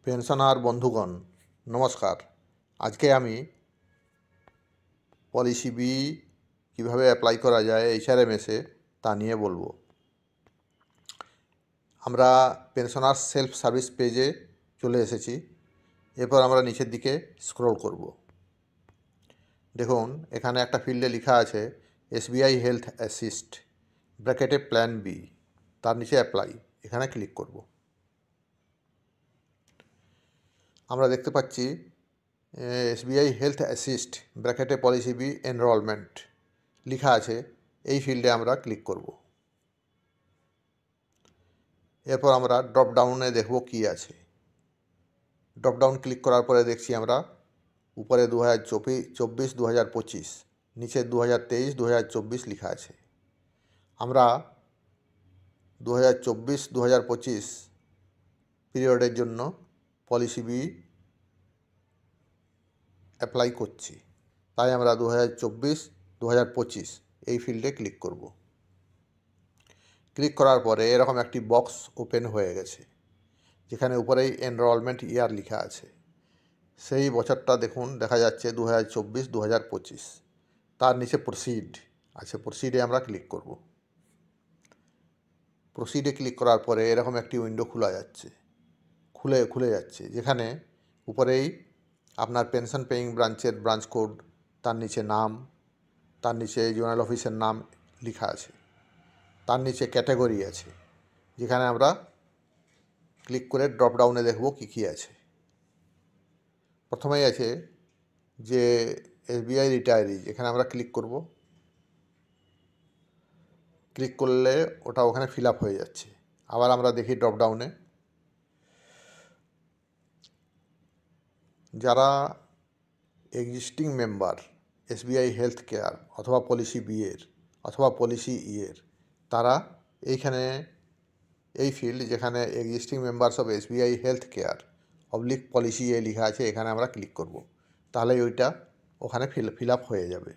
Pensioner বন্ধুগণ নমস্কার। আজকে আমি পলিসি বি কীভাবে অ্যাপ্লাই করা যায় এইচআরএমএসে তা নিয়ে বলবো। আমরা পেনশনার সেলফ সার্ভিস পেজে চলে এসেছি। এরপর আমরা নিচের দিকে স্ক্রল করব। দেখুন এখানে একটা ফিল্ডে লেখা আছে এসবিআই হেলথ অ্যাসিস্ট ব্র্যাকেটে প্ল্যান বি, তার নিচে অ্যাপ্লাই, এখানে ক্লিক করব। আমরা দেখতে পাচ্ছি এসবিআই হেলথ অ্যাসিস্ট ব্র্যাকেটে পলিসি বি এনরোলমেন্ট লেখা আছে। এই ফিল্ডে আমরা ক্লিক করব। এরপর আমরা ড্রপ ডাউনে দেখব কি আছে। ড্রপ ডাউন ক্লিক করার পরে দেখছি আমরা উপরে 2024 2025, নিচে 2023 2024 লেখা আছে। আমরা 2024 2025 পিরিয়ডের জন্য পলিসি বি অ্যাপ্লাই করছি, তাই আমরা 2024 2025 এই ফিল্ডে ক্লিক করব। ক্লিক করার পরে এরকম একটি বক্স ওপেন হয়ে গেছে, যেখানে উপরেই এনরোলমেন্ট ইয়ার লেখা আছে। সেই বছরটা দেখুন দেখা যাচ্ছে 2024 2025। তার নিচে প্রসিড আছে, প্রসিডে আমরা ক্লিক করব। প্রসিডে ক্লিক করার পরে এরকম একটি উইন্ডো খুলে যাচ্ছে, যেখানে উপরেই আপনার পেনশন পেইং ব্রাঞ্চের ব্রাঞ্চ কোড, তার নিচে নাম, তার নিচে জোনাল অফিসের নাম লেখা আছে, তার নিচে ক্যাটাগরি আছে, যেখানে আমরা ক্লিক করে ড্রপ ডাউনে দেখব কী আছে। প্রথমেই আছে যে এসবিআই রিটায়ারিজ, এখানে আমরা ক্লিক করব। ক্লিক করলে ওটা ওখানে ফিল আপ হয়ে যাচ্ছে। আবার আমরা দেখি ড্রপ ডাউনে যারা existing member SBI health care অথবা পলিসি বি এর অথবা পলিসি ই এর, তারা এইখানে এই ফিল্ড যেখানে existing members of SBI health care oblique policy A লেখা আছে, এখানে আমরা ক্লিক করব। তাহলে ওইটা ওখানে ফিল আপ হয়ে যাবে।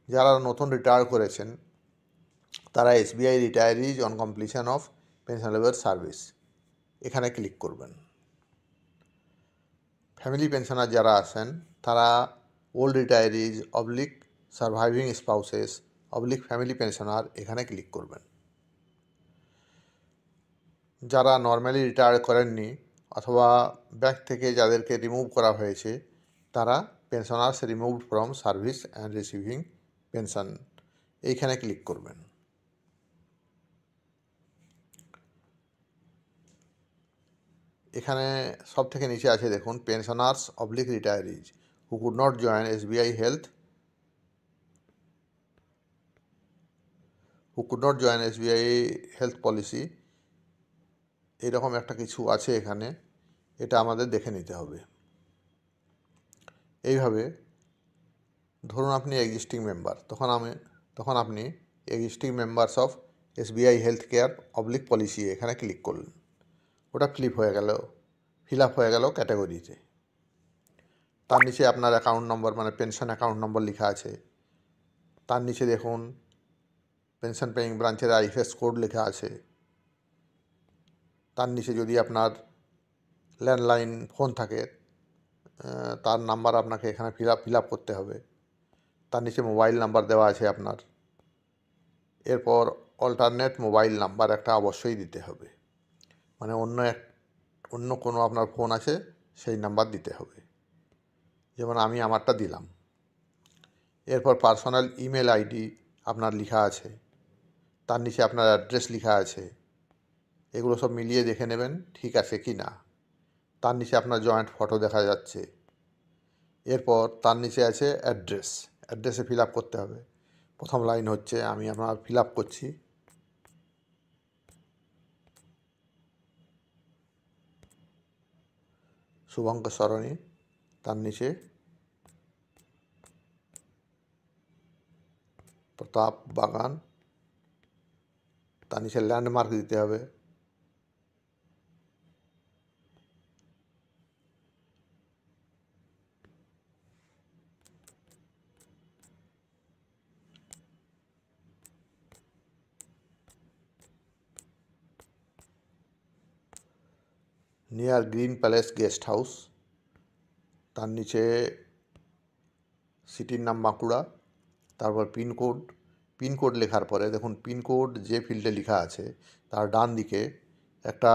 যারা নতুন রিটায়ার করেছেন তারা SBI retirees on completion of pensionable service, এখানে ক্লিক করবেন। ফ্যামিলি পেনশনার যারা আছেন তারা old retirees oblique surviving spouses oblique family pensioner, এখানে ক্লিক করবেন। যারা নর্মালি রিটায়ার করেননি অথবা ব্যাংক থেকে যাদেরকে রিমুভ করা হয়েছে, তারা pensioners removed from service and receiving pension, এইখানে ক্লিক করবেন। এখানে সব থেকে নিচে আছে দেখুন pensioners oblique retirees who could not join SBI health policy, এইরকম একটা কিছু আছে এখানে, এটা আমাদের দেখে নিতে হবে। এইভাবে ধরুন আপনি এক্সিস্টিং মেম্বার, তখন আপনি existing members of SBI health care oblique policy এখানে ক্লিক করলেন। ওটা ফিল আপ হয়ে গেল ক্যাটাগরিতে। তার নিচে আপনার অ্যাকাউন্ট নম্বর মানে পেনশন অ্যাকাউন্ট নম্বর লেখা আছে। তার নিচে দেখুন পেনশন পেইং ব্রাঞ্চের আইএফএস কোড লেখা আছে। তার নিচে যদি আপনার ল্যান্ডলাইন ফোন থাকে তার নাম্বার আপনাকে এখানে ফিল আপ করতে হবে। তার নিচে মোবাইল নাম্বার দেওয়া আছে আপনার। এরপর অল্টারনেট মোবাইল নাম্বার একটা অবশ্যই দিতে হবে, মানে অন্য কোনো আপনার ফোন আছে সেই নাম্বার দিতে হবে, যেমন আমি আমারটা দিলাম। এরপর পার্সোনাল ইমেল আইডি আপনার লেখা আছে, তার নিচে আপনার অ্যাড্রেস লেখা আছে। এগুলো সব মিলিয়ে দেখে নেবেন ঠিক আছে কি না। তার নিচে আপনার জয়েন্ট ফটো দেখা যাচ্ছে। এরপর তার নিচে আছে অ্যাড্রেসে ফিল আপ করতে হবে। প্রথম লাইন হচ্ছে আমি আমার ফিল আপ করছি। শুভঙ্কর সরণি, তার নিচে প্রতাপ বাগান, তার নিচে ল্যান্ডমার্ক দিতে হবে। Near green palace guest house, তার নিচে সিটির নাম বাঁকুড়া, তারপর পিনকোড লেখার পরে দেখুন পিনকোড যে ফিল্ডে লেখা আছে তার ডান দিকে একটা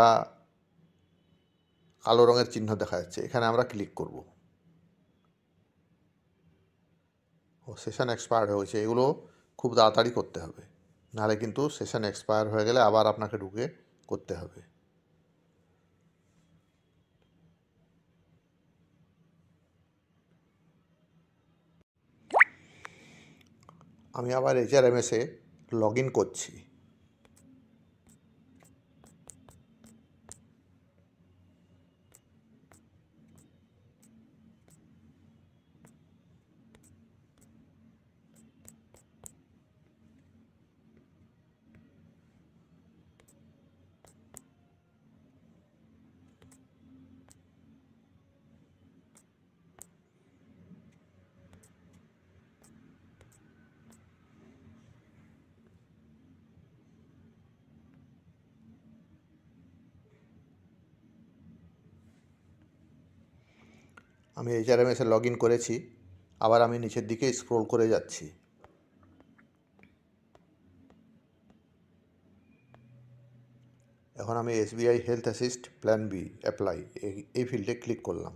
কালো রঙের চিহ্ন দেখা যাচ্ছে, এখানে আমরা ক্লিক করব। সেশন এক্সপায়ার হয়েছে, এগুলো খুব তাড়াতাড়ি করতে হবে, নাহলে কিন্তু সেশন এক্সপায়ার হয়ে গেলে আবার আপনাকে ঢুকে করতে হবে। আমি আবার HRMS-এ লগ ইন করছি। আমি HRMS-এ লগ ইন করেছি, আবার আমি নিচের দিকে স্ক্রোল করে যাচ্ছি। এখন আমি SBI health assist plan B apply এই ফিল্ডে ক্লিক করলাম।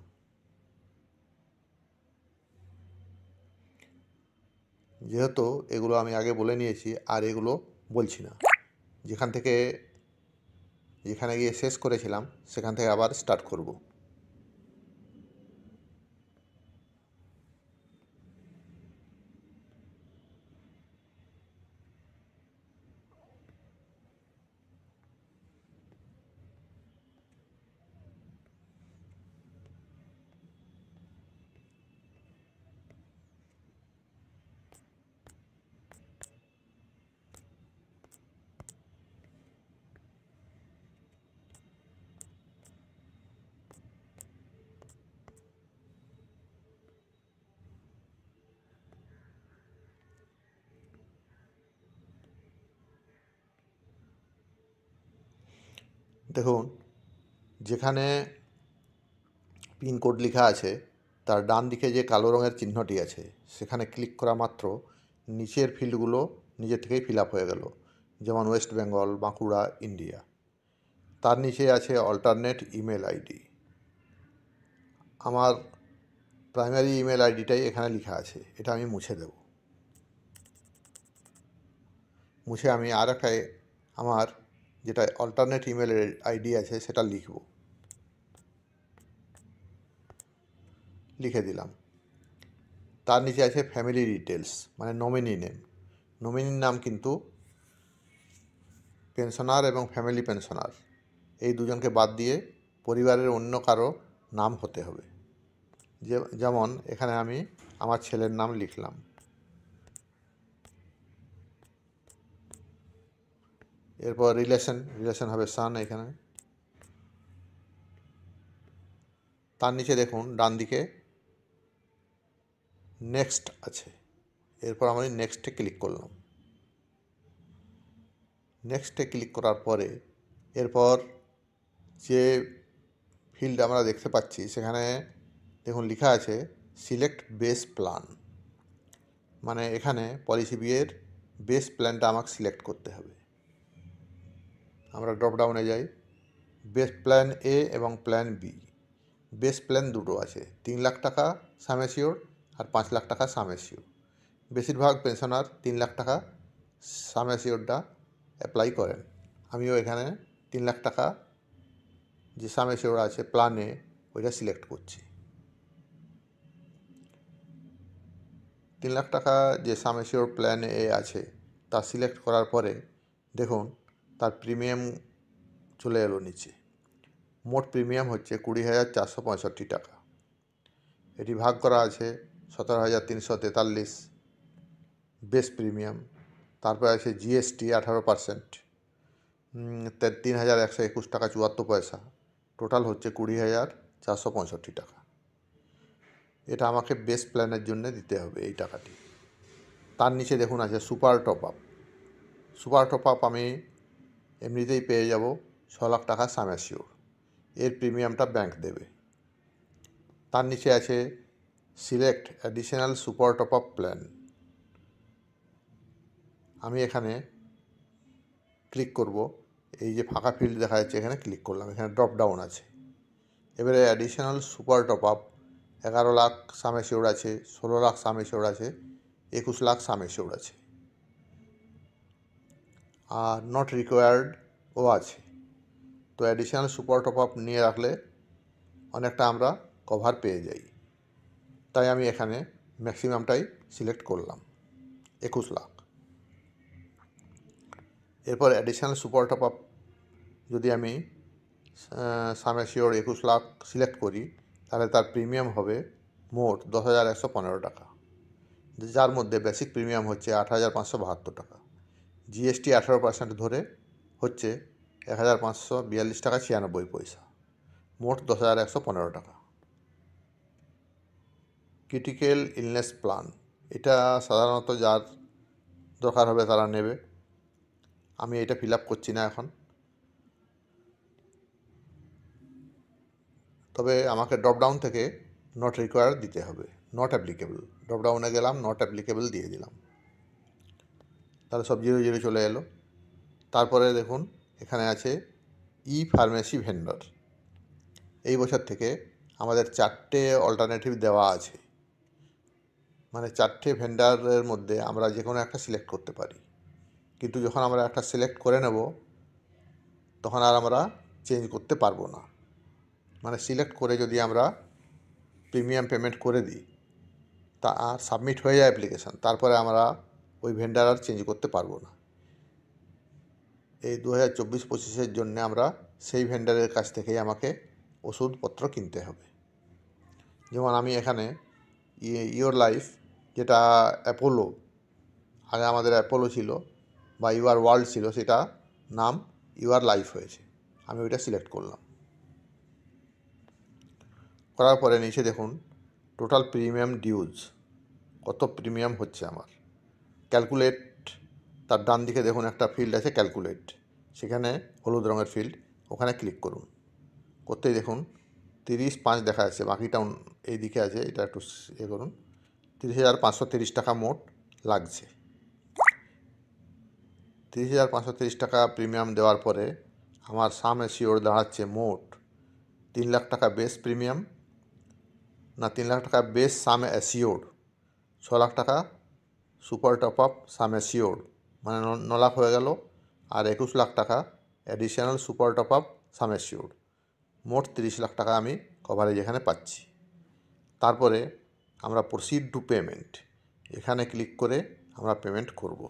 যেহেতু এগুলো আমি আগে বলে নিয়েছি আর এগুলো বলছি না, যেখানে গিয়ে শেষ করেছিলাম সেখান থেকে আবার স্টার্ট করব। দেখুন, যেখানে পিনকোড লেখা আছে তার ডান দিকে যে কালো রঙের চিহ্নটি আছে সেখানে ক্লিক করা মাত্র নিচের ফিল্ডগুলো নিজে থেকেই ফিল আপ হয়ে গেল, যেমন ওয়েস্ট বেঙ্গল, বাঁকুড়া, ইন্ডিয়া। তার নিচে আছে অল্টারনেট ইমেল আইডি। আমার প্রাইমারি ইমেল আইডিটাই এখানে লেখা আছে, এটা আমি মুছে দেব। মুছে আমি আর একটা আমার যেটা অল্টারনেট ইমেল আইডি আছে সেটা লিখে দিলাম। তার নিচে আছে ফ্যামিলি ডিটেলস, মানে নমিনি নেম। নমিনির নাম কিন্তু পেনশনার এবং ফ্যামিলি পেনশনার এই দুজনকে বাদ দিয়ে পরিবারের অন্য কারো নাম হতে হবে। যেমন এখানে আমি আমার ছেলের নাম লিখলাম। এরপর রিলেশন হবে সান এখানে। তার নিচে দেখুন ডান দিকে নেক্সট আছে, এরপর আমি নেক্সটে ক্লিক করলাম। নেক্সটে ক্লিক করার পরে এরপর যে ফিল্ড আমরা দেখতে পাচ্ছি সেখানে দেখুন লেখা আছে সিলেক্ট বেস প্ল্যান, মানে এখানে পলিসি বিয়ের বেস প্ল্যানটা আমাকে সিলেক্ট করতে হবে। আমরা ড্রপডাউনে যাই, বেস প্ল্যান এ এবং প্ল্যান বি। বেস প্ল্যান দুটো আছে, 3 লাখ টাকা সাম অ্যাসিওর আর 5 লাখ টাকা সাম অ্যাসিওর। বেশিরভাগ পেনশনার 3 লাখ টাকা সাম অ্যাসিওরটা অ্যাপ্লাই করেন। আমিও এখানে 3 লাখ টাকা যে সাম অ্যাসিওর আছে প্ল্যানে ওইটা সিলেক্ট করছি। 3 লাখ টাকা যে সাম অ্যাসিওর প্ল্যান এ আছে তা সিলেক্ট করার পরে দেখুন তার প্রিমিয়াম চলে এলো নিচে। মোট প্রিমিয়াম হচ্ছে 20,465 টাকা। এটি ভাগ করা আছে 17,343 বেস প্রিমিয়াম, তারপর আছে জিএসটি 18%, 3,121 টাকা 74 পয়সা, টোটাল হচ্ছে 20,465 টাকা। এটা আমাকে বেস প্ল্যানের জন্য দিতে হবে এই টাকাটি। তার নিচে দেখুন আছে super top up. Super top up আমি এমনিতেই পেয়ে যাব 6 লাখ টাকা সাম অ্যাসিওর। এর প্রিমিয়ামটা ব্যাংক দেবে। তার নিচে আছে select additional super top up plan. আমি এখানে ক্লিক করব, এই যে ফাঁকা ফিল্ড দেখা যাচ্ছে এখানে ক্লিক করলাম, এখানে ড্রপ ডাউন আছে। এবারে additional super top up 11 lakh sum assured আছে, 16 লাখ সাম অ্যাসিওর্ড আছে, 21 লাখ সাম অ্যাসিওর্ড আছে, আর নট রিকোয়ার্ডও আছে। তো অ্যাডিশনাল সুপার টপ আপ নিয়ে রাখলে অনেকটা আমরা কভার পেয়ে যাই, তাই আমি এখানে ম্যাক্সিমামটাই সিলেক্ট করলাম, 21 লাখ। এরপর অ্যাডিশনাল সুপার টপ আপ যদি আমি সাম অ্যাসিওর্ড 21 লাখ সিলেক্ট করি, তাহলে তার প্রিমিয়াম হবে মোট 10,115 টাকা, যার মধ্যে বেসিক প্রিমিয়াম হচ্ছে 8,572 টাকা, জিএসটি 18% ধরে হচ্ছে 1,542 টাকা 96 পয়সা, মোট 10,115 টাকা। ক্রিটিক্যাল ইলনেস প্ল্যান, এটা সাধারণত যার দরকার হবে তারা নেবে। আমি এটা ফিল আপ করছি না এখন, তবে আমাকে ড্রপডাউন থেকে নট রিকোয়ার্ড দিতে হবে, নট অ্যাপ্লিকেবল। ড্রপডাউনে গেলাম, নট অ্যাপ্লিকেবল দিয়ে দিলাম, তাহলে সব 0 চলে এলো। তারপরে দেখুন এখানে আছে ই ফার্মেসি ভেন্ডর। এই বছর থেকে আমাদের 4টে অল্টারনেটিভ দেওয়া আছে, মানে 4টে ভেন্ডারের মধ্যে আমরা যে কোনো একটা সিলেক্ট করতে পারি। কিন্তু যখন আমরা একটা সিলেক্ট করে নেব তখন আর আমরা চেঞ্জ করতে পারবো না। মানে সিলেক্ট করে যদি আমরা প্রিমিয়াম পেমেন্ট করে দিই, তা আর সাবমিট হয়ে যায় অ্যাপ্লিকেশান, তারপরে আমরা ওই ভেন্ডার আর চেঞ্জ করতে পারবো না। এই 2024-25 জন্য আমরা সেই ভেন্ডারের কাছ থেকেই আমাকে ওষুধপত্র কিনতে হবে। যেমন আমি এখানে ইওর লাইফ, যেটা অ্যাপোলো, আগে আমাদের অ্যাপোলো ছিল বা ইউআর ওয়ার্ল্ড ছিল, সেটা নাম ইউআর লাইফ হয়েছে। আমি ওইটা সিলেক্ট করলাম। করার পরে নিচে দেখুন টোটাল প্রিমিয়াম ডিউজ, কত প্রিমিয়াম হচ্ছে আমার। ক্যালকুলেট, তার ডান দিকে দেখুন একটা ফিল্ড আছে ক্যালকুলেট, সেখানে হলুদ রঙের ফিল্ড, ওখানে ক্লিক করুন। করতেই দেখুন 30,500 দেখা যাচ্ছে, বাকিটা এই দিকে আছে, এটা একটু করুন। 30,530 টাকা মোট লাগছে। 30,530 টাকা প্রিমিয়াম দেওয়ার পরে আমার সাম অ্যাসিওর্ড দাঁড়াচ্ছে মোট 3 লাখ টাকা বেস প্রিমিয়াম, না 3 লাখ টাকা বেস সাম অ্যাসিওর্ড, 6 লাখ টাকা সুপার টপ আপ সাম অ্যাসিওর্ড, মানে 9 লাখ হয়ে গেল, আর 21 লাখ টাকা অ্যাডিশনাল সুপার টপ আপ সাম অ্যাসিওর্ড, মোট 30 লাখ টাকা আমি কভারেজ এখানে পাচ্ছি। তারপরে আমরা প্রসিড টু পেমেন্ট, এখানে ক্লিক করে আমরা পেমেন্ট করব।